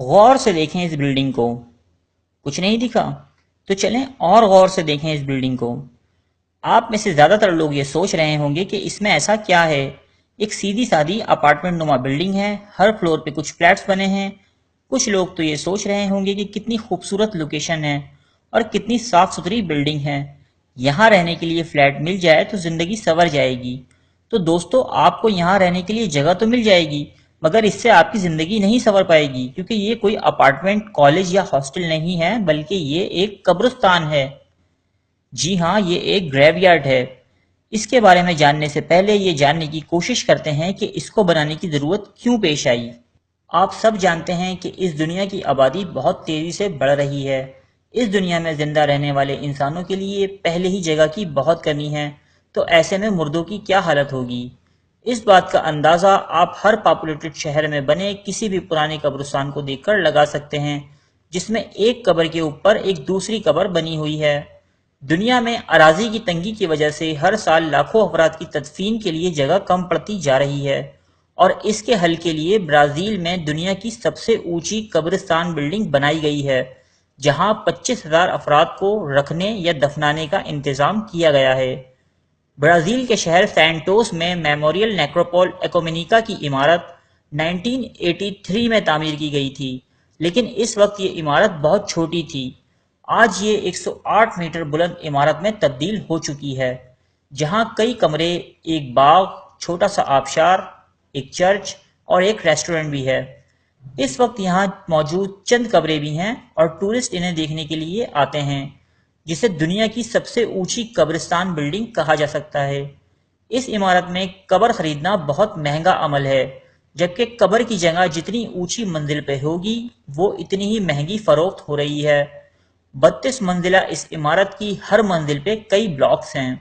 غور سے دیکھیں اس بلڈنگ کو، کچھ نہیں دکھا؟ تو چلیں اور غور سے دیکھیں اس بلڈنگ کو۔ آپ میں سے زیادہ تر لوگ یہ سوچ رہے ہوں گے کہ اس میں ایسا کیا ہے؟ ایک سیدھی سادی اپارٹمنٹ نما بلڈنگ ہے، ہر فلور پہ کچھ فلیٹس بنے ہیں۔ کچھ لوگ تو یہ سوچ رہے ہوں گے کہ کتنی خوبصورت لوکیشن ہے اور کتنی صاف ستھری بلڈنگ ہے، یہاں رہنے کے لیے فلیٹ مل جائے تو زندگی سنور جائے گی۔ تو دوستو، آپ کو یہاں رہنے کے لیے جگہ تو مل جائے گی، مگر اس سے آپ کی زندگی نہیں سنور پائے گی، کیونکہ یہ کوئی اپارٹمنٹ، کالج یا ہاسٹل نہیں ہے، بلکہ یہ ایک قبرستان ہے۔ جی ہاں، یہ ایک گریو یارڈ ہے۔ اس کے بارے میں جاننے سے پہلے یہ جاننے کی کوشش کرتے ہیں کہ اس کو بنانے کی ضرورت کیوں پیش آئی۔ آپ سب جانتے ہیں کہ اس دنیا کی آبادی بہت تیزی سے بڑھ رہی ہے۔ اس دنیا میں زندہ رہنے والے انسانوں کے لیے پہلے ہی جگہ کی بہت کمی ہے، تو ایسے میں مردوں کی کیا حالت ہوگی؟ اس بات کا اندازہ آپ ہر پاپولیٹڈ شہر میں بنے کسی بھی پرانے قبرستان کو دیکھ کر لگا سکتے ہیں، جس میں ایک قبر کے اوپر ایک دوسری قبر بنی ہوئی ہے۔ دنیا میں اراضی کی تنگی کی وجہ سے ہر سال لاکھوں افراد کی تدفین کے لیے جگہ کم پڑتی جا رہی ہے، اور اس کے حل کے لیے برازیل میں دنیا کی سب سے اونچی قبرستان بلڈنگ بنائی گئی ہے، جہاں 25,000 افراد کو رکھنے یا دفنانے کا انتظام کیا گیا ہے۔ برازیل کے شہر سینٹوس میں میموریل نیکروپول ایکومینیکا کی عمارت 1983 میں تعمیر کی گئی تھی، لیکن اس وقت یہ عمارت بہت چھوٹی تھی۔ آج یہ 108 میٹر بلند عمارت میں تبدیل ہو چکی ہے، جہاں کئی کمرے، ایک باغ، چھوٹا سا آبشار، ایک چرچ اور ایک ریسٹورنٹ بھی ہے۔ اس وقت یہاں موجود چند قبریں بھی ہیں اور ٹورسٹ انہیں دیکھنے کے لیے آتے ہیں، جسے دنیا کی سب سے اونچی قبرستان بلڈنگ کہا جا سکتا ہے۔ اس عمارت میں قبر خریدنا بہت مہنگا عمل ہے، جبکہ قبر کی جگہ جتنی اونچی منزل پہ ہوگی وہ اتنی ہی مہنگی فروخت ہو رہی ہے۔ 32 منزلہ اس عمارت کی ہر منزل پہ کئی بلاکس ہیں،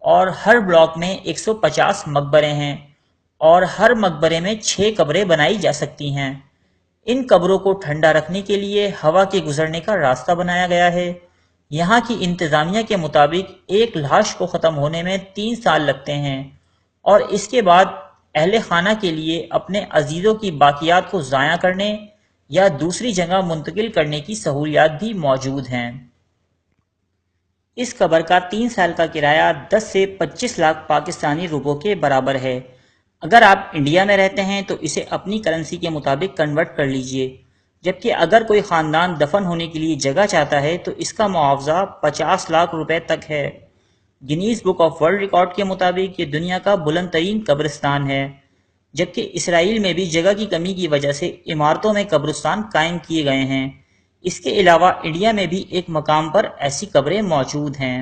اور ہر بلاک میں 150 مقبرے ہیں، اور ہر مقبرے میں 6 قبریں بنائی جا سکتی ہیں۔ ان قبروں کو ٹھنڈا رکھنے کے لیے ہوا کے گزرنے کا راستہ بنایا گیا ہے۔ یہاں کی انتظامیہ کے مطابق ایک لاش کو ختم ہونے میں 3 سال لگتے ہیں، اور اس کے بعد اہل خانہ کے لیے اپنے عزیزوں کی باقیات کو ضائع کرنے یا دوسری جگہ منتقل کرنے کی سہولیات بھی موجود ہیں۔ اس قبر کا 3 سال کا کرایہ 10 سے 25 لاکھ پاکستانی روپوں کے برابر ہے۔ اگر آپ انڈیا میں رہتے ہیں تو اسے اپنی کرنسی کے مطابق کنورٹ کر لیجئے، جبکہ اگر کوئی خاندان دفن ہونے کے لیے جگہ چاہتا ہے تو اس کا معاوضہ 50 لاکھ روپے تک ہے۔ Guinness book of world record کے مطابق یہ دنیا کا بلند ترین قبرستان ہے، جبکہ اسرائیل میں بھی جگہ کی کمی کی وجہ سے عمارتوں میں قبرستان قائم کیے گئے ہیں۔ اس کے علاوہ انڈیا میں بھی ایک مقام پر ایسی قبریں موجود ہیں۔